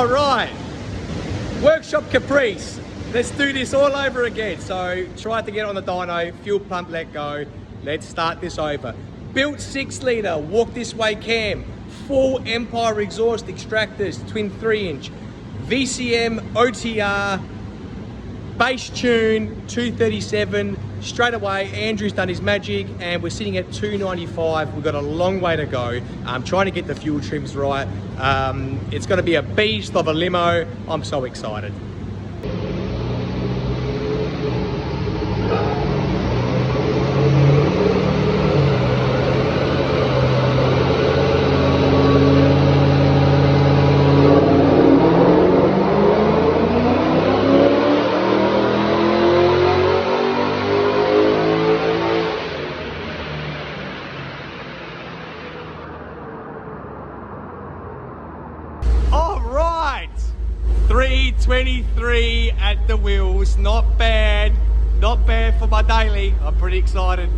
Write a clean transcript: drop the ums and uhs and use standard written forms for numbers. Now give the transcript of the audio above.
All right, workshop Caprice. Let's do this all over again. So try to get on the dyno, fuel pump, let go. Let's start this over. Built 6 litre, walk this way cam, full Empire exhaust extractors, twin 3-inch, VCM, OTR, bass tune, 237. Straight away, Andrew's done his magic and we're sitting at 295. We've got a long way to go. I'm trying to get the fuel trims right. It's gonna be a beast of a limo. I'm so excited. All right, 323 at the wheels. Not bad for my daily. I'm pretty excited.